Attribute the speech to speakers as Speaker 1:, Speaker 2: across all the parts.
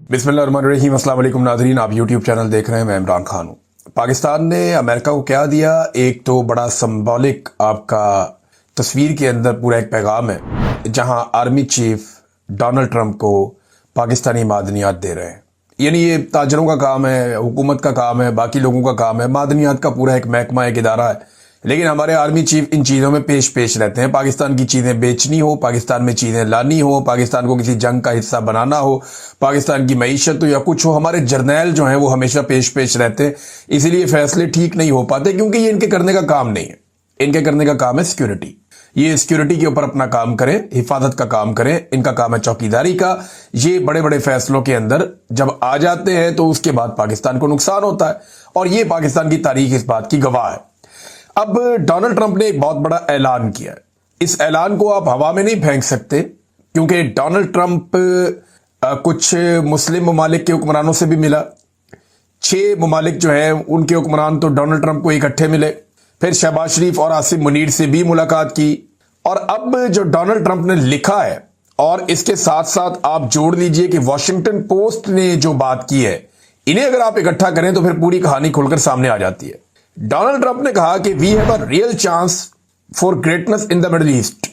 Speaker 1: बिस्मिल्लाहिर्रहमानिर्रहीम। अस्सलाम वालेकुम नाज़रीन, आप यूट्यूब चैनल देख रहे हैं। मैं इमरान खान हूँ। पाकिस्तान ने अमेरिका को क्या दिया? एक तो बड़ा सिंबॉलिक आपका तस्वीर के अंदर पूरा एक पैगाम है, जहां आर्मी चीफ डोनाल्ड ट्रंप को पाकिस्तानी मादनियात दे रहे हैं। यानी ये ताजरों का काम है, हुकूमत का काम है, बाकी लोगों का काम है, मादनियात का पूरा एक महकमा, एक इदारा है। लेकिन हमारे आर्मी चीफ इन चीज़ों में पेश रहते हैं। पाकिस्तान की चीज़ें बेचनी हो, पाकिस्तान में चीज़ें लानी हो, पाकिस्तान को किसी जंग का हिस्सा बनाना हो, पाकिस्तान की मईशत हो या कुछ हो, हमारे जर्नैल जो हैं वो हमेशा पेश रहते हैं। इसीलिए फैसले ठीक नहीं हो पाते, क्योंकि ये इनके करने का काम नहीं है। इनके करने का काम है सिक्योरिटी। ये सिक्योरिटी के ऊपर अपना काम करें, हिफाजत का काम करें। इनका काम है चौकीदारी का। ये बड़े बड़े फैसलों के अंदर जब आ जाते हैं तो उसके बाद पाकिस्तान को नुकसान होता है, और ये पाकिस्तान की तारीख इस बात की गवाह है। अब डोनाल्ड ट्रंप ने एक बहुत बड़ा ऐलान किया है। इस ऐलान को आप हवा में नहीं फेंक सकते, क्योंकि डोनाल्ड ट्रंप कुछ मुस्लिम ममालिक के हुक्मरानों से भी मिला। 6 ममालिक जो हैं उनके हुक्मरान तो डोनाल्ड ट्रंप को इकट्ठे मिले। फिर शहबाज शरीफ और आसिफ मुनीर से भी मुलाकात की। और अब जो डोनाल्ड ट्रंप ने लिखा है, और इसके साथ साथ आप जोड़ लीजिए कि वॉशिंगटन पोस्ट ने जो बात की है, इन्हें अगर आप इकट्ठा करें तो फिर पूरी कहानी खुलकर सामने आ जाती है। डोनाल्ड ट्रंप ने कहा कि we have a real chance for greatness in the Middle East,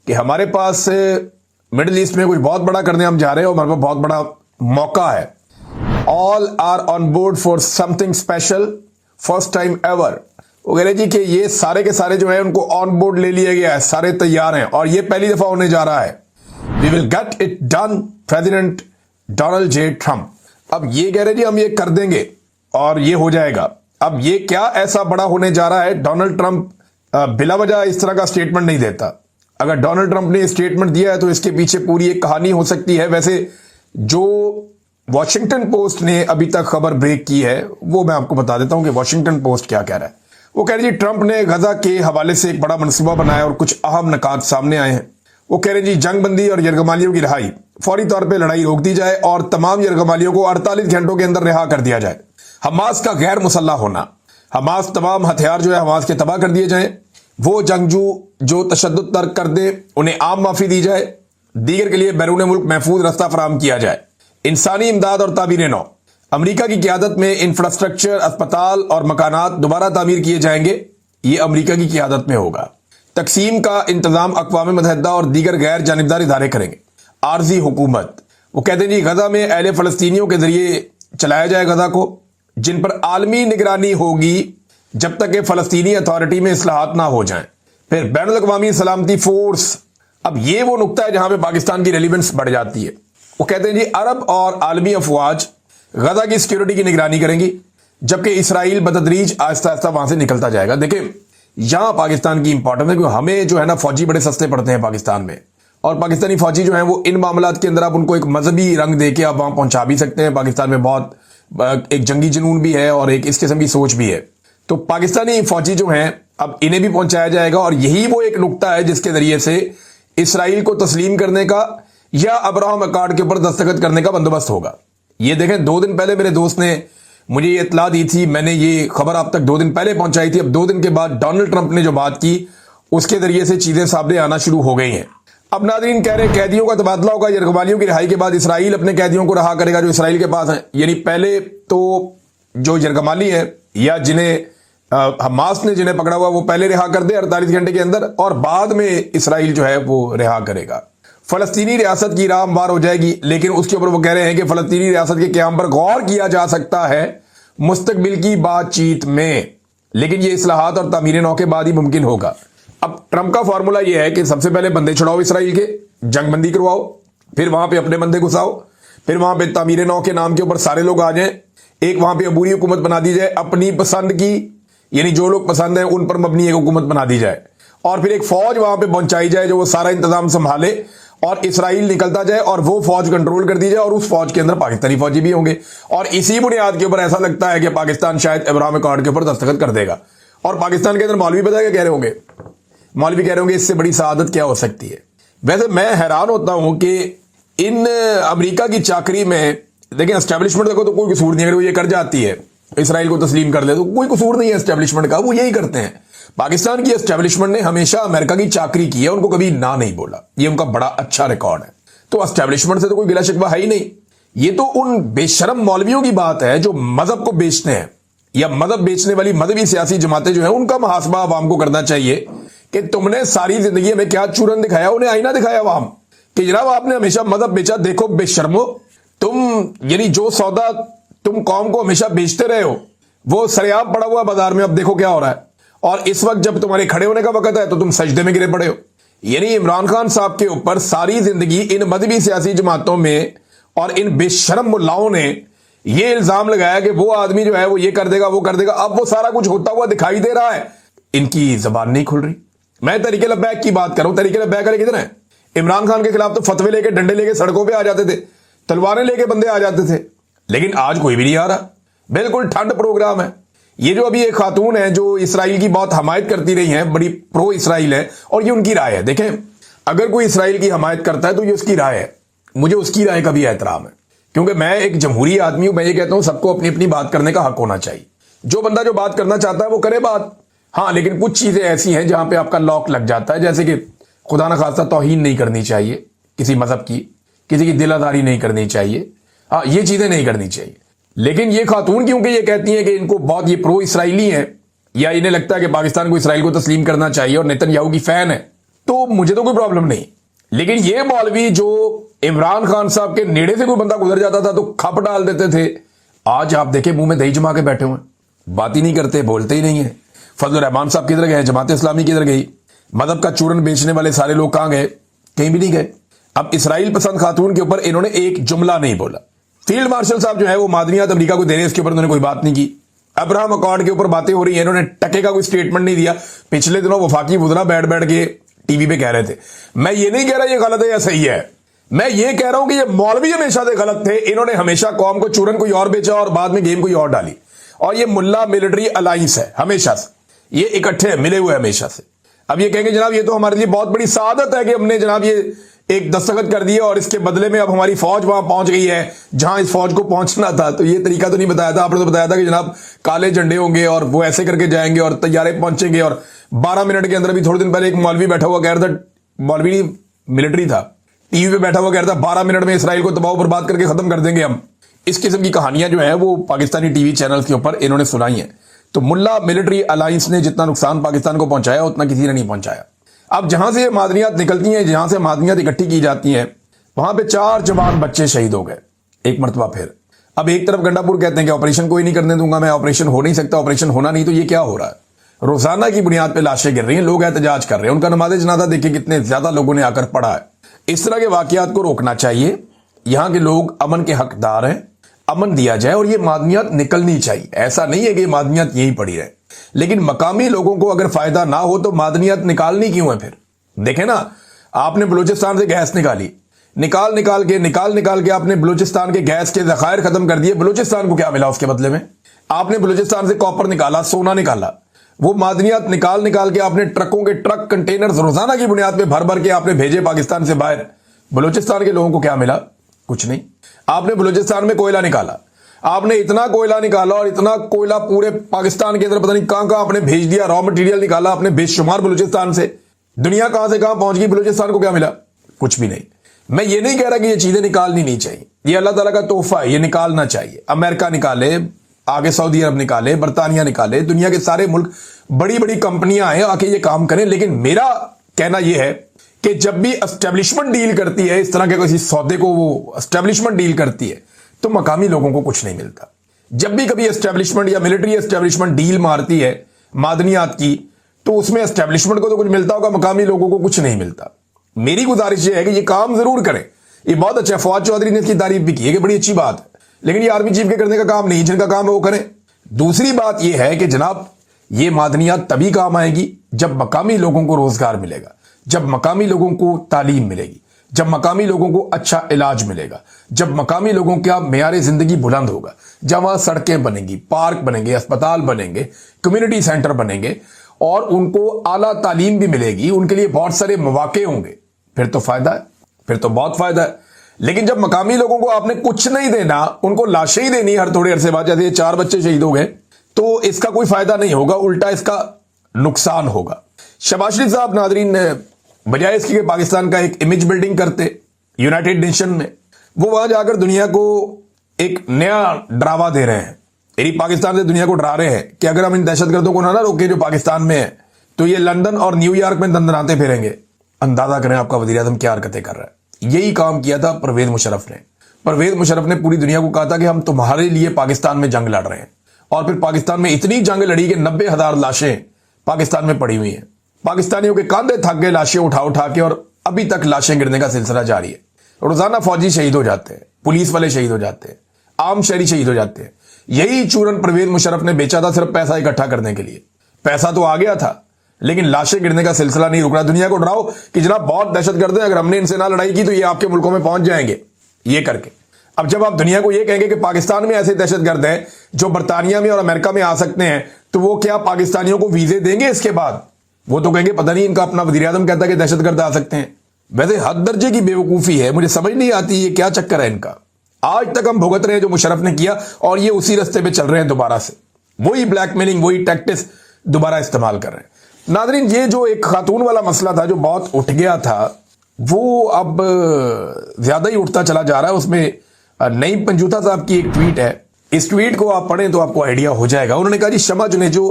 Speaker 1: कि हमारे पास मिडिल ईस्ट में कुछ बहुत बड़ा करने हम जा रहे हैं और हमारे पास बहुत बड़ा मौका है। All are on board for something special, first time ever. वो कह रहे जी कि ये सारे के सारे जो है उनको ऑन बोर्ड ले लिया गया है, सारे तैयार हैं और ये पहली दफा होने जा रहा है। We will get it done, President Donald J Trump. अब ये कह रहे जी हम ये कर देंगे और ये हो जाएगा। अब ये क्या ऐसा बड़ा होने जा रहा है? डोनाल्ड ट्रंप बिला वजह इस तरह का स्टेटमेंट नहीं देता। अगर डोनाल्ड ट्रंप ने स्टेटमेंट दिया है तो इसके पीछे पूरी एक कहानी हो सकती है। वैसे जो वॉशिंगटन पोस्ट ने अभी तक खबर ब्रेक की है वो मैं आपको बता देता हूं कि वॉशिंगटन पोस्ट क्या कह रहा है। वो कह रही जी ट्रंप ने गजा के हवाले से एक बड़ा मनसूबा बनाया और कुछ अहम नकात सामने आए हैं। वो कह रहे जी जंगबंदी और यरगमालियों की रिहाई, फौरी तौर पर लड़ाई रोक दी जाए और तमाम यरगमालियों को 48 घंटों के अंदर रिहा कर दिया जाए। हमास का गैर मुसल्ला होना, हमास तमाम हथियार जो है हमास के तबाह कर दिए जाएं। वो जंगजू जो तशद्दुद तर्क कर दे उन्हें आम माफी दी जाए। दीगर के लिए बैरून मुल्क महफूज रास्ता फराहम किया जाए। इंसानी इमदाद और तामीर नौ, अमरीका की क़यादत में इंफ्रास्ट्रक्चर, अस्पताल और मकानात दोबारा तामीर किए जाएंगे। ये अमरीका की क़यादत में होगा। तकसीम का इंतजाम अक़वाम मुत्तहिदा और दीगर गैर जानिबदार इदारे करेंगे। आर्जी हुकूमत, वो कहते हैं जी गजा में अहले फ़लस्तीनियों के जरिए चलाया जाए गजा को, जिन पर आलमी निगरानी होगी जब तक कि फ़लस्तीनी अथॉरिटी में इस्लाहात ना हो जाएं। फिर बैनुल अक़वामी सलामती फोर्स। अब ये वो नुक्ता है जहां पे पाकिस्तान की रेलिवेंस बढ़ जाती है। वो कहते हैं जी अरब और आलमी अफवाज गजा की सिक्योरिटी की निगरानी करेंगी, जबकि इसराइल बतदरीज आहिस्ता आहिस्ता वहां से निकलता जाएगा। देखिए यहां पाकिस्तान की इंपॉर्टेंस है, क्योंकि हमें जो है ना फौजी बड़े सस्ते पड़ते हैं पाकिस्तान में, और पाकिस्तानी फौजी जो है वो इन मामलात के अंदर आप उनको एक मजहबी रंग देके आप वहां पहुंचा भी सकते हैं। पाकिस्तान में बहुत एक जंगी जुनून भी है और एक इस किस्म की सोच भी है। तो पाकिस्तानी फौजी जो हैं अब इन्हें भी पहुंचाया जाएगा, और यही वो एक नुक्ता है जिसके जरिए से इसराइल को तस्लीम करने का या अब्राहम अकॉर्ड के ऊपर दस्तखत करने का बंदोबस्त होगा। ये देखें 2 दिन पहले मेरे दोस्त ने मुझे ये इतला दी थी, मैंने ये खबर आप तक 2 दिन पहले पहुंचाई थी। अब 2 दिन के बाद डोनाल्ड ट्रंप ने जो बात की उसके जरिए से चीजें सामने आना शुरू हो गई हैं। अब नाज़रीन कह रहे कैदियों का तबादला होगा। यरगमालियों की रिहाई के बाद इसराइल अपने कैदियों को रहा करेगा जो इसराइल के पास हैं। यानी पहले तो जो यरगमाली है या जिन्हें हमास ने जिन्हें पकड़ा हुआ वो पहले रिहा कर दे 48 घंटे के अंदर, और बाद में इसराइल जो है वो रिहा करेगा। फलस्तीनी रियासत की राह हमवार हो जाएगी, लेकिन उसके ऊपर वो कह रहे हैं कि फलस्तीनी रियासत के क़याम पर गौर किया जा सकता है मुस्तकबिल की बातचीत में, लेकिन ये इस्लाहात और तामीर नौ के बाद ही मुमकिन होगा। अब ट्रंप का फॉर्मूला यह है कि सबसे पहले बंदे छुड़ाओ इसराइल के, जंगबंदी करवाओ, फिर वहां पे अपने बंदे घुसाओ, फिर वहां पे तामीर नौ के नाम के ऊपर सारे लोग आ जाएं, एक वहां पे अबूरी हुकूमत बना दी जाए अपनी पसंद की, यानी जो लोग पसंद है उन पर मबनी एक हुकूमत बना दी जाए, और फिर एक फौज वहां पे पहुंचाई जाए जो वो सारा इंतजाम संभाले, और इसराइल निकलता जाए और वो फौज कंट्रोल कर दी जाए, और उस फौज के अंदर पाकिस्तानी फौजी भी होंगे। और इसी बुनियाद के ऊपर ऐसा लगता है कि पाकिस्तान शायद अब्राहम अकॉर्ड के ऊपर दस्तखत कर देगा। और पाकिस्तान के अंदर मौलवी पता क्या कह रहे होंगे? मौलवी कह रहे होंगे इससे बड़ी सआदत क्या हो सकती है। वैसे मैं हैरान होता हूं कि इन अमेरिका की चाकरी में देखें, एस्टेब्लिशमेंट देखो तो कोई कसूर नहीं, अगर वो ये कर जाती है इसराइल को तस्लीम कर ले तो कोई कसूर नहीं है एस्टेब्लिशमेंट का, वो यही करते हैं। पाकिस्तान की एस्टेब्लिशमेंट ने हमेशा अमेरिका की चाकरी की है, उनको कभी ना नहीं बोला, ये उनका बड़ा अच्छा रिकॉर्ड है। तो एस्टेब्लिशमेंट से तो कोई गिला शिकवा है ही नहीं। ये तो उन बेशरम मौलवियों की बात है जो मजहब को बेचते हैं, या मजहब बेचने वाली मजहबी सियासी जमातें जो है उनका मुहासबा अवाम को करना चाहिए कि तुमने सारी जिंदगी में क्या चूरन दिखाया, उन्हें आईना दिखाया अवाम कि जनाब आपने हमेशा मजहब बेचा, देखो बेशर्मो तुम, यानी जो सौदा तुम कौम को हमेशा बेचते रहे हो वो सरेआम पड़ा हुआ बाजार में, अब देखो क्या हो रहा है। और इस वक्त जब तुम्हारे खड़े होने का वक्त है तो तुम सजदे में गिरे पड़े हो। यानी इमरान खान साहब के ऊपर सारी जिंदगी इन मजहबी सियासी जमातों में और इन बेशरम मुल्लाओं ने ये इल्जाम लगाया कि वो आदमी जो है वो ये कर देगा वो कर देगा। अब वो सारा कुछ होता हुआ दिखाई दे रहा है, इनकी जबान नहीं खुल रही। मैं तरीके लब्बैक की बात करूं, तरीके लब्बैक वाले किधर है? इमरान खान के खिलाफ तो फतवे लेके डंडे लेके सड़कों पे आ जाते थे, तलवारें लेके बंदे आ जाते थे, लेकिन आज कोई भी नहीं आ रहा। बिल्कुल ठंड प्रोग्राम है। ये जो अभी एक खातून है जो इसराइल की बहुत हमायत करती रही है, बड़ी प्रो इसराइल है, और ये उनकी राय है। देखें, अगर कोई इसराइल की हमायत करता है तो ये उसकी राय है, मुझे उसकी राय का भी एहतराम है, क्योंकि मैं एक जमहूरी आदमी हूं। मैं ये कहता हूं सबको अपनी अपनी बात करने का हक होना चाहिए। जो बंदा जो बात करना चाहता है वो करे बात। हाँ, लेकिन कुछ चीजें ऐसी हैं जहां पे आपका लॉक लग जाता है, जैसे कि खुदा न खास्ता तौहीन नहीं करनी चाहिए किसी मजहब की, किसी की दिलादारी नहीं करनी चाहिए। हाँ, ये चीजें नहीं करनी चाहिए। लेकिन ये खातून क्योंकि ये कहती हैं कि इनको बहुत ये प्रो इसराइली हैं, या इन्हें लगता है कि पाकिस्तान को इसराइल को तस्लीम करना चाहिए और नेतन्याहू की फैन है, तो मुझे तो कोई प्रॉब्लम नहीं। लेकिन ये मौलवी जो इमरान खान साहब के नेड़े से कोई बंदा गुजर जाता था तो खप डाल देते थे, आज आप देखें मुंह में दही जमा के बैठे हुए, बात ही नहीं करते, बोलते ही नहीं है। फजल रहमान साहब किधर गए? जमात इस्लामी किधर गई? मदद का चूरन बेचने वाले सारे लोग कहां गए? कहीं भी नहीं गए। अब इसराइल पसंद खातून के ऊपर इन्होंने एक जुमला नहीं बोला। फील्ड मार्शल साहब जो है वो मादनियात अमेरिका को दे रहे हैं, इसके ऊपर उन्होंने कोई बात नहीं की। अब्राहम अकॉर्ड के ऊपर बातें हो रही है, इन्होंने टके का कोई स्टेटमेंट नहीं दिया। पिछले दिनों वफाकी वुज़रा बैठ बैठ के टीवी पे कह रहे थे। मैं ये नहीं कह रहा ये गलत है या सही है, मैं ये कह रहा हूं कि ये मौलवी हमेशा से गलत थे। इन्होंने हमेशा कौम को चूरन कोई और बेचा और बाद में गेम कोई और डाली। और ये मुल्ला मिलिट्री अलायंस है, हमेशा से ये इकट्ठे मिले हुए हमेशा से। अब ये कहेंगे जनाब ये तो हमारे लिए बहुत बड़ी सादत है कि हमने जनाब ये एक दस्तखत कर दिया और इसके बदले में अब हमारी फौज वहां पहुंच गई है जहां इस फौज को पहुंचना था। तो ये तरीका तो नहीं बताया था आपने, तो बताया था कि जनाब काले झंडे होंगे और वो ऐसे करके जाएंगे और तैयारे पहुंचेंगे। और 12 मिनट के अंदर, अभी थोड़े दिन पहले एक मौलवी बैठा हुआ कह रहा था, मौलवी मिलिट्री था, टीवी पे बैठा हुआ कह रहा था 12 मिनट में इसराइल को तबाह बर्बाद करके खत्म कर देंगे हम। इस किस्म की कहानियां जो है वो पाकिस्तानी टीवी चैनल के ऊपर इन्होंने सुनाई है। तो मुल्ला मिलिट्री अलायंस ने जितना नुकसान पाकिस्तान को पहुंचाया उतना किसी ने नहीं पहुंचाया। अब जहां से मादनियात निकलती हैं, जहां से मादनियात इकट्ठी की जाती हैं, वहां पे 4 जवान बच्चे शहीद हो गए एक मरतबा फिर। अब एक तरफ गंडापुर कहते हैं कि ऑपरेशन कोई नहीं करने दूंगा मैं, ऑपरेशन हो नहीं सकता, ऑपरेशन होना नहीं। तो ये क्या हो रहा है? रोजाना की बुनियाद पर लाशें गिर रही हैं, लोग एहतजाज कर रहे हैं, उनका नमाज जनाजा देखिए कितने ज्यादा लोगों ने आकर पढ़ा है। इस तरह के वाकयात को रोकना चाहिए। यहां के लोग अमन के हकदार हैं, अमन दिया जाए और ये मादनियात निकलनी चाहिए। ऐसा नहीं है कि मादनियात यहीं पड़ी रहे, लेकिन मकामी लोगों को अगर फायदा ना हो तो मादनियात निकालनी क्यों है फिर? देखें ना, आपने बलूचिस्तान से गैस निकाली, निकाल निकाल के आपने बलूचिस्तान के गैस के जखायर खत्म कर दिए। बलूचिस्तान को क्या मिला उसके बदले में? आपने बलूचिस्तान से कॉपर निकाला, सोना निकाला, वो मादनियात निकाल के आपने ट्रकों के ट्रक कंटेनर्स रोजाना की बुनियाद पे भर भर के आपने भेजे पाकिस्तान से बाहर। बलूचिस्तान के लोगों को क्या मिला? कुछ नहीं। आपने बलूचिस्तान में कोयला निकाला, आपने इतना कोयला निकाला और इतना कोयला पूरे पाकिस्तान के अंदर पता नहीं कहां कहां आपने भेज दिया, रॉ मटेरियल निकाला आपने बेशुमार बलूचिस्तान से। दुनिया कहां से कहां पहुंच गई, बलूचिस्तान को क्या मिला? कुछ भी नहीं। मैं ये नहीं कह रहा कि ये चीजें निकालनी नहीं चाहिए, ये अल्लाह ताला का तोहफा है, ये निकालना चाहिए। अमेरिका निकाले, आगे सऊदी अरब निकाले, बरतानिया निकाले, दुनिया के सारे मुल्क, बड़ी बड़ी कंपनियां आए आके ये काम करें। लेकिन मेरा कहना यह है कि जब भी एस्टेब्लिशमेंट डील करती है इस तरह के किसी सौदे को, वो एस्टेब्लिशमेंट डील करती है तो मकामी लोगों को कुछ नहीं मिलता। जब भी कभी एस्टेब्लिशमेंट या मिलिट्री एस्टेब्लिशमेंट डील मारती है मादनियात की, तो उसमें एस्टेब्लिशमेंट को तो कुछ मिलता होगा, मकामी लोगों को कुछ नहीं मिलता। मेरी गुजारिश यह है कि ये काम जरूर करें। ये बहुत अच्छा है, फवाद चौधरी ने इसकी तारीफ भी की है कि बड़ी अच्छी बात है, लेकिन ये आर्मी चीफ के करने का काम नहीं, जिनका काम है वो करें। दूसरी बात यह है कि जनाब ये मादनियात तभी काम आएगी जब मकामी लोगों को रोजगार मिलेगा, जब मकामी लोगों को तालीम मिलेगी, जब मकामी लोगों को अच्छा इलाज मिलेगा, जब मकामी लोगों का मेयारे जिंदगी बुलंद होगा, जब वहां सड़कें बनेंगी, पार्क बनेंगे, अस्पताल बनेंगे, कम्युनिटी सेंटर बनेंगे और उनको आला तालीम भी मिलेगी, उनके लिए बहुत सारे मौके होंगे, फिर तो फायदा है, फिर तो बहुत फायदा है। लेकिन जब मकामी लोगों को आपने कुछ नहीं देना, उनको लाशें ही देनी हर थोड़े अरसे बाद, जैसे ये 4 बच्चे शहीद हो गए, तो इसका कोई फायदा नहीं होगा, उल्टा इसका नुकसान होगा। शहबाज शरीफ साहब नादरीन, बजाय इसकी कि पाकिस्तान का एक इमेज बिल्डिंग करते यूनाइटेड नेशन में, وہ वहां जाकर दुनिया को एक नया डरावा दे रहे हैं, यानी पाकिस्तान से दुनिया को डरा रहे हैं कि अगर हम इन दहशतगर्दों को ना रोके जो पाकिस्तान में है तो ये लंदन और न्यूयॉर्क में दंदनाते फिरेंगे। अंदाजा करें आपका वजीर आजम क्या हरकतें कर रहा है। यही काम किया था परवेज मुशर्रफ ने। परवेज मुशर्रफ ने पूरी दुनिया को कहा था कि हम तुम्हारे लिए पाकिस्तान में जंग लड़ रहे हैं, और फिर पाकिस्तान में इतनी जंग लड़ी कि 90,000 लाशें पाकिस्तान में पड़ी हुई हैं। पाकिस्तानियों के कांधे थक गए लाशें उठा उठा के, और अभी तक लाशें गिरने का सिलसिला जारी है। रोजाना फौजी शहीद हो जाते हैं, पुलिस वाले शहीद हो जाते हैं, आम शहरी शहीद हो जाते हैं। यही चूरन परवेज मुशर्रफ ने बेचा था सिर्फ पैसा इकट्ठा करने के लिए। पैसा तो आ गया था, लेकिन लाशें गिरने का सिलसिला नहीं रुक रहा। दुनिया को डराओ कि जनाब बहुत दहशतगर्द हैं, अगर हमने इनसे ना लड़ाई की तो ये आपके मुल्कों में पहुंच जाएंगे, ये करके। अब जब आप दुनिया को ये कहेंगे कि पाकिस्तान में ऐसे दहशतगर्द हैं जो बर्तानिया में और अमेरिका में आ सकते हैं, तो वो क्या पाकिस्तानियों को वीजे देंगे इसके बाद? वो तो कहेंगे पता नहीं, इनका अपना वजीर आजम कहता है कि दहशतगर्द आ सकते हैं। वैसे हद दर्जे की बेवकूफी है, मुझे समझ नहीं आती ये क्या चक्कर है इनका। आज तक हम भुगत रहे हैं जो मुशर्रफ ने किया, और ये उसी रास्ते पे चल रहे हैं दोबारा से। वही ब्लैकमेलिंग, वही टैक्टिस दोबारा इस्तेमाल कर रहे हैं। नादरीन, ये जो एक खातून वाला मसला था जो बहुत उठ गया था, वो अब ज्यादा ही उठता चला जा रहा है। उसमें नईम पंजूता साहब की एक ट्वीट है, इस ट्वीट को आप पढ़ें तो आपको आइडिया हो जाएगा। उन्होंने कहा जी शमा जुनेजो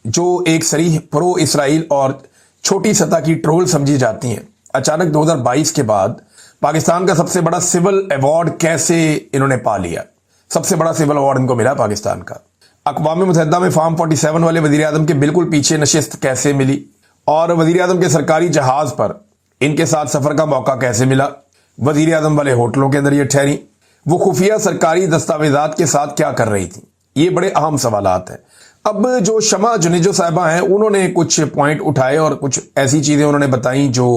Speaker 1: जो एक सरीह प्रो इसराइल और छोटी सतह की ट्रोल समझी जाती हैं, अचानक 2022 के बाद पाकिस्तान का सबसे बड़ा सिविल अवार्ड कैसे इन्होंने पा लिया। सबसे बड़ा सिविल अवार्ड इनको मिला पाकिस्तान का। अक़वाम मुत्तहिदा में फार्म 47 वाले वजीर आजम के बिल्कुल पीछे नशिस्त कैसे मिली, और वजीर आजम के सरकारी जहाज पर इनके साथ सफर का मौका कैसे मिला, वजीर आजम वाले होटलों के अंदर ये ठहरी, वो खुफिया सरकारी दस्तावेजात के साथ क्या कर रही थी। ये बड़े अहम सवालात हैं। अब जो शमा जुनेजो साहिबा हैं, उन्होंने कुछ पॉइंट उठाए और कुछ ऐसी चीजें उन्होंने बताई जो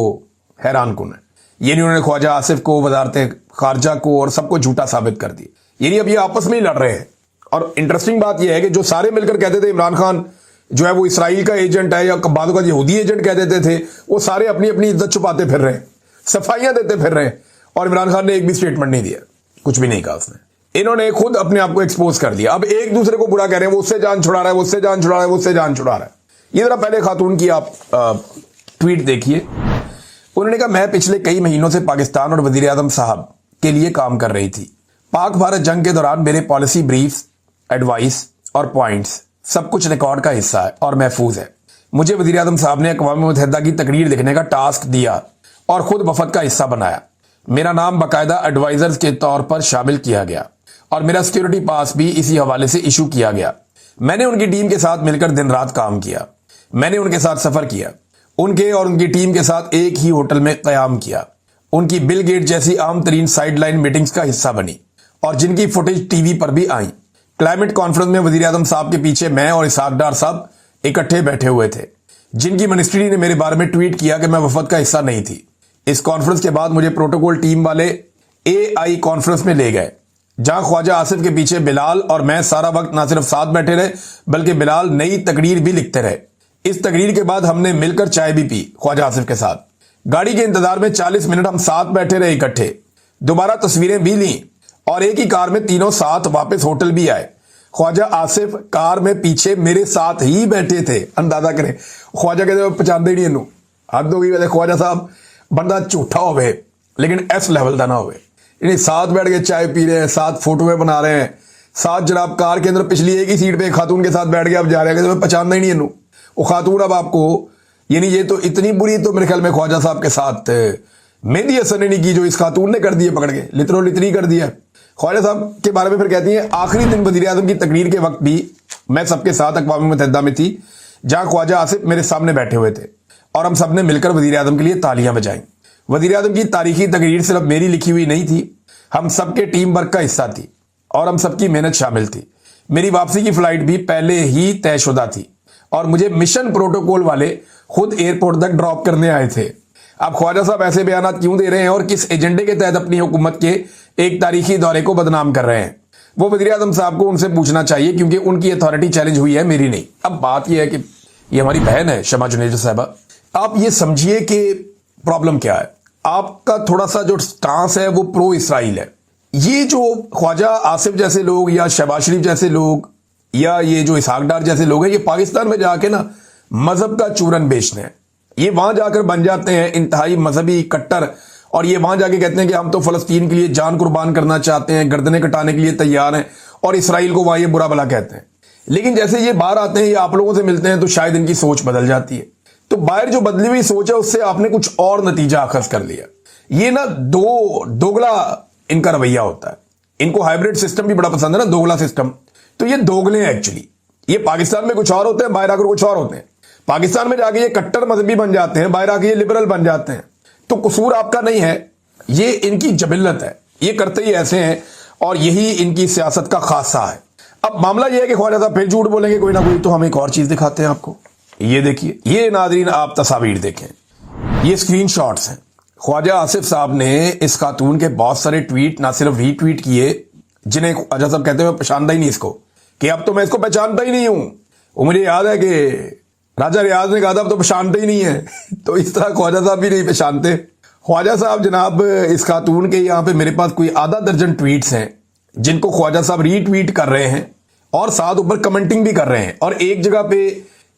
Speaker 1: हैरान कुन है। ये नहीं, उन्होंने ख्वाजा आसिफ को, वजारत खारजा को और सबको झूठा साबित कर दिया। यानी अब ये आपस में ही लड़ रहे हैं। और इंटरेस्टिंग बात यह है कि जो सारे मिलकर कहते थे इमरान खान जो है वो इसराइल का एजेंट है या बादों का यहूदी एजेंट कह देते थे, वो सारे अपनी अपनी इज्जत छुपाते फिर रहे हैं, सफाइयां देते फिर रहे हैं। और इमरान खान ने एक भी स्टेटमेंट नहीं दिया, कुछ भी नहीं कहा उसने। इन्होंने खुद अपने आप को एक्सपोज कर दिया। अब एक दूसरे को बुरा कह रहे हैं, वो उससे जान छुड़ा रहा है, वो उससे जान छुड़ा रहा है, वो उससे जान छुड़ा रहा है। ये जरा पहले खातून की आप ट्वीट देखिए। उन्होंने कहा मैं पिछले कई महीनों से पाकिस्तान और वजीर आजम साहब के लिए काम कर रही थी। पाक भारत जंग के दौरान मेरे पॉलिसी ब्रीफ्स, एडवाइस और पॉइंट्स सब कुछ रिकॉर्ड का हिस्सा है और महफूज है। मुझे वजीर आजम साहब ने अक़वाम मुत्तहिदा की तकरीर लिखने का टास्क दिया और खुद वफद का हिस्सा बनाया। मेरा नाम बाकायदा एडवाइजर्स के तौर पर शामिल किया गया और मेरा सिक्योरिटी पास भी इसी हवाले से इशू किया गया। मैंने उनकी टीम के साथ मिलकर दिन रात काम किया। मैंने उनके साथ सफर किया, उनके और उनकी टीम के साथ एक ही होटल में क़याम किया, उनकी बिल गेट जैसी आम तरीन साइडलाइन मीटिंग्स का हिस्सा बनी और जिनकी फुटेज टीवी पर भी आई। क्लाइमेट कॉन्फ्रेंस में वजीर आजम साहब के पीछे मैं और इसहाक डार साहब इकट्ठे बैठे हुए थे, जिनकी मिनिस्ट्री ने मेरे बारे में ट्वीट किया कि मैं वफद का हिस्सा नहीं थी। इस कॉन्फ्रेंस के बाद मुझे प्रोटोकॉल टीम वाले AI कॉन्फ्रेंस में ले गए, जहां ख्वाजा आसिफ के पीछे बिलाल और मैं सारा वक्त ना सिर्फ साथ बैठे रहे बल्कि बिलाल नई तकरीर भी लिखते रहे। इस तकरीर के बाद हमने मिलकर चाय भी पी ख्वाजा आसिफ के साथ। गाड़ी के इंतजार में 40 मिनट हम साथ बैठे रहे इकट्ठे, दोबारा तस्वीरें भी ली और एक ही कार में तीनों साथ वापस होटल भी आए। ख्वाजा आसिफ कार में पीछे मेरे साथ ही बैठे थे। अंदाजा करें, ख्वाजा कहते पहचानते ही नहीं इनू, हद हो गई। वैसे ख्वाजा साहब बंदा झूठा होवे लेकिन इस लेवल का ना होवे। इन्हें साथ बैठ के चाय पी रहे हैं, साथ फोटोएं बना रहे हैं, साथ जनाब कार के अंदर पिछली एक ही सीट पे खातून के साथ बैठ के आप जा रहे हैं, पहचानना ही नहीं इनू। वो खातून अब आपको, यानी ये तो इतनी बुरी तो मेरे ख्याल में ख्वाजा साहब के साथ मेहंदी हसन ने नहीं की जो इस खातून ने कर दी है, पकड़ के लितरो लितरी कर दिया। ख्वाजा साहब के बारे में फिर कहती हैं आखिरी दिन वजीर आजम की तकरीर के वक्त भी मैं सबके साथ अक़वाम मुत्तहिदा में थी, जहां ख्वाजा आसिफ मेरे सामने बैठे हुए थे और हम सब ने मिलकर वजीर आजम के लिए तालियां बजाई। वजीर आजम की तारीखी तकरीर सिर्फ मेरी लिखी हुई नहीं थी, हम सबके टीम वर्क का हिस्सा थी और हम सबकी मेहनत शामिल थी। मेरी वापसी की फ्लाइट भी पहले ही तयशुदा थी और मुझे मिशन प्रोटोकॉल वाले खुद एयरपोर्ट तक ड्रॉप करने आए थे। अब ख्वाजा साहब ऐसे बयान क्यों दे रहे हैं और किस एजेंडे के तहत अपनी हुकूमत के एक तारीखी दौरे को बदनाम कर रहे हैं, वो वजीर आजम साहब को उनसे पूछना चाहिए, क्योंकि उनकी अथॉरिटी चैलेंज हुई है, मेरी नहीं। अब बात यह है कि ये हमारी बहन है शमा जुनेजो साहबा। आप ये समझिए कि प्रॉब्लम क्या है। आपका थोड़ा सा जो स्टांस है वो प्रो इसराइल है। ये जो ख्वाजा आसिफ जैसे लोग या शहबाज शरीफ जैसे लोग या ये जो इसहाक डार जैसे लोग हैं, ये पाकिस्तान में जाके ना मजहब का चूरन बेचते हैं। ये वहां जाकर बन जाते हैं इंतहाई मजहबी कट्टर اور یہ وہاں جا کے کہتے ہیں کہ ہم تو فلسطین کے لیے جان قربان کرنا چاہتے ہیں, گردنیں کٹانے کے لیے تیار ہیں, اور اسرائیل کو وہاں یہ برا بھلا کہتے ہیں. لیکن جیسے یہ باہر آتے ہیں یا آپ لوگوں سے ملتے ہیں تو شاید ان کی سوچ بدل جاتی ہے. تو باہر جو بدلی ہوئی سوچ ہے اس سے آپ نے کچھ اور نتیجہ اخذ کر لیا. یہ نا دوگلا ان کا رویہ ہوتا ہے. ان کو ہائیبرڈ سسٹم بھی بڑا پسند ہے نا, دوگلا سسٹم. تو یہ دوگلے ہیں ایکچولی. یہ پاکستان میں کچھ اور ہوتے ہیں, باہر آ کر کچھ اور ہوتے ہیں. پاکستان میں جا کے یہ کٹر مذہبی بن جاتے ہیں, باہر آ کے یہ لبرل بن جاتے ہیں. تو قصور آپ کا نہیں ہے, یہ ان کی جبلت ہے, یہ کرتے ہی ایسے ہیں, اور یہی ان کی سیاست کا خاصہ ہے. اب معاملہ یہ ہے کہ خواجہ صاحب پھر جھوٹ بولیں گے کوئی نہ کوئی, تو ہم ایک اور چیز دکھاتے ہیں آپ کو. یہ دیکھیے, یہ ناظرین آپ تصاویر دیکھیں, یہ اسکرین شاٹس ہیں. خواجہ آصف صاحب نے اس خاتون کے بہت سارے ٹویٹ نہ صرف ری ٹویٹ کیے, جنہیں خواجہ صاحب کہتے ہیں میں پہچانتا ہی نہیں اس کو, کہ اب تو میں اس کو پہچانتا ہی نہیں ہوں. وہ مجھے یاد ہے کہ راجہ ریاض نے کہا تھا اب تو پہچانتے ہی نہیں ہے. تو اس طرح خواجہ صاحب بھی نہیں پہچانتے. خواجہ صاحب جناب اس خاتون کے یہاں پہ میرے پاس کوئی آدھا درجن ٹویٹس ہیں جن کو خواجہ صاحب ری ٹویٹ کر رہے ہیں اور ساتھ اوپر کمنٹنگ بھی کر رہے ہیں. اور ایک جگہ پہ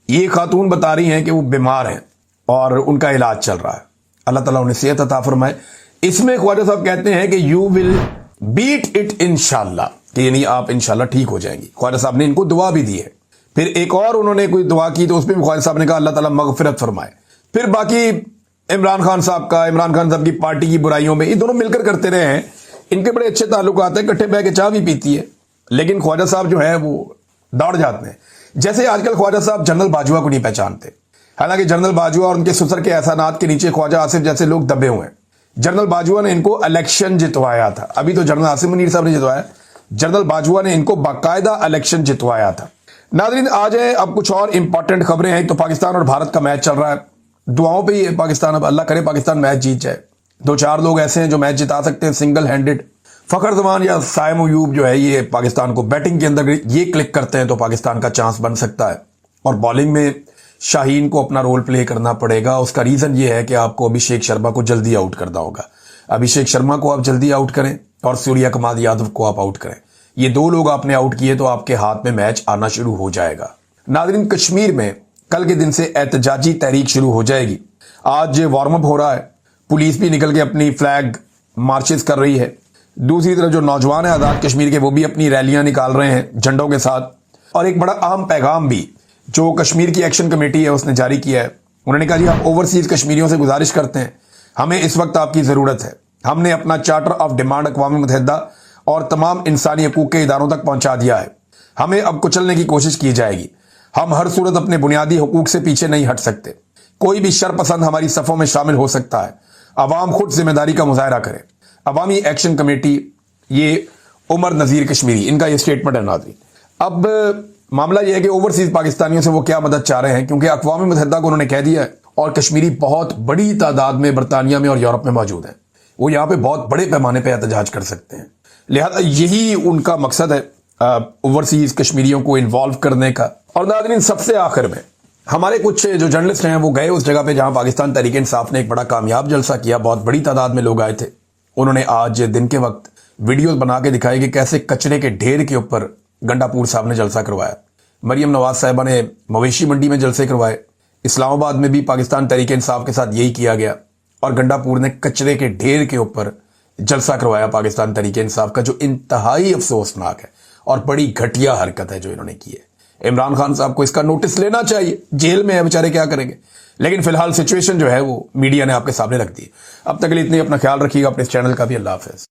Speaker 1: یہ خاتون بتا رہی ہیں کہ وہ بیمار ہیں اور ان کا علاج چل رہا ہے, اللہ تعالیٰ انہیں صحت عطا فرمائے. اس میں خواجہ صاحب کہتے ہیں کہ یو ول بیٹ اٹ انشاءاللہ, کہ یعنی آپ انشاءاللہ ٹھیک ہو جائیں گی. خواجہ صاحب نے ان کو دعا بھی دی ہے. پھر ایک اور انہوں نے کوئی دعا کی تو اس میں بھی خواجہ صاحب نے کہا اللہ تعالیٰ مغفرت فرمائے. پھر باقی عمران خان صاحب کی پارٹی کی برائیوں میں یہ دونوں مل کر کرتے رہے ہیں. ان کے بڑے اچھے تعلقات ہیں, کٹھے بہ کے چائے بھی پیتی ہے. لیکن خواجہ صاحب جو ہے وہ دوڑ جاتے ہیں. جیسے آج کل خواجہ صاحب جنرل باجوہ کو نہیں پہچانتے, حالانکہ جنرل باجوہ اور ان کے سسر کے احسانات کے نیچے خواجہ آصف جیسے لوگ دبے ہوئے ہیں. جنرل باجوہ نے ان کو الیکشن جتوایا تھا, ابھی تو جنرل عاصم منیر صاحب نے جتوایا, جنرل باجوہ نے ان کو باقاعدہ الیکشن جتوایا تھا. ناظرین آ جائیں, اب کچھ اور امپورٹنٹ خبریں ہیں. تو پاکستان اور بھارت کا میچ چل رہا ہے, دعاؤں پہ ہی ہے پاکستان. اب اللہ کرے پاکستان میچ جیت جائے. 2-4 لوگ ایسے ہیں جو میچ جتا سکتے ہیں سنگل ہینڈڈ. فخر زمان یا سائم ایوب جو ہے یہ پاکستان کو بیٹنگ کے اندر یہ کلک کرتے ہیں تو پاکستان کا چانس بن سکتا ہے. اور بالنگ میں شاہین کو اپنا رول پلے کرنا پڑے گا. اس کا ریزن یہ ہے کہ آپ کو ابھیشیک شرما کو جلدی آؤٹ کرنا ہوگا. ابھیشیک شرما کو آپ جلدی آؤٹ کریں اور سوریا کمال یادو کو آپ آؤٹ کریں. یہ 2 لوگ آپ نے آؤٹ کیے تو آپ کے ہاتھ میں میچ آنا شروع ہو جائے گا. ناظرین کشمیر میں کل کے دن سے احتجاجی تحریک شروع ہو جائے گی. آج وارم اپ ہو رہا ہے, پولیس بھی نکل کے اپنی فلیگ مارچز کر رہی ہے. دوسری طرف جو نوجوان ہیں آزاد کشمیر کے وہ بھی اپنی ریلیاں نکال رہے ہیں جھنڈوں کے ساتھ. اور ایک بڑا اہم پیغام بھی جو کشمیر کی ایکشن کمیٹی ہے اس نے جاری کیا ہے. انہوں نے کہا جی ہم اوورسیز کشمیریوں سے گزارش کرتے ہیں, ہمیں اس وقت آپ کی ضرورت ہے. ہم نے اپنا چارٹر آف ڈیمانڈ اقوام متحدہ اور تمام انسانی حقوق کے اداروں تک پہنچا دیا ہے. ہمیں اب کچلنے کی کوشش کی جائے گی. ہم ہر صورت اپنے بنیادی حقوق سے پیچھے نہیں ہٹ سکتے. کوئی بھی شر پسند ہماری صفوں میں شامل ہو سکتا ہے. عوام خود ذمہ داری کا مظاہرہ کرے. عوامی ایکشن کمیٹی, یہ عمر نذیر کشمیری, ان کا یہ سٹیٹمنٹ ہے. ناظرین اب معاملہ یہ ہے کہ اوورسیز پاکستانیوں سے وہ کیا مدد چاہ رہے ہیں, کیونکہ اقوام متحدہ کو انہوں نے کہہ دیا ہے اور کشمیری بہت بڑی تعداد میں برطانیہ میں اور یورپ میں موجود ہیں. وہ یہاں پہ بہت بڑے پیمانے پہ احتجاج کر سکتے ہیں. لہذا یہی ان کا مقصد ہے اوورسیز کشمیریوں کو انوالو کرنے کا. اور ناظرین سب سے آخر میں ہمارے کچھ جو جرنلسٹ ہیں وہ گئے اس جگہ پہ جہاں پاکستان تحریک انصاف نے ایک بڑا کامیاب جلسہ کیا. بہت بڑی تعداد میں لوگ آئے تھے. انہوں نے آج دن کے وقت ویڈیوز بنا کے دکھائی کہ کیسے کچرے کے ڈھیر کے اوپر گنڈا پور صاحب نے جلسہ کروایا. مریم نواز صاحبہ نے مویشی منڈی میں جلسے کروائے. اسلام آباد میں بھی پاکستان تحریک انصاف کے ساتھ یہی کیا گیا. اور گنڈا پور نے کچرے کے ڈھیر کے اوپر جلسہ کروایا پاکستان تحریک انصاف کا, جو انتہائی افسوسناک ہے اور بڑی گھٹیا حرکت ہے جو انہوں نے کی ہے. عمران خان صاحب کو اس کا نوٹس لینا چاہیے. جیل میں ہے بیچارے, کیا کریں گے. لیکن فی الحال سچویشن جو ہے وہ میڈیا نے آپ کے سامنے رکھ دی. اب تک کے لیے اتنی, اپنا خیال رکھیے گا, اپنے اس چینل کا بھی. اللہ حافظ.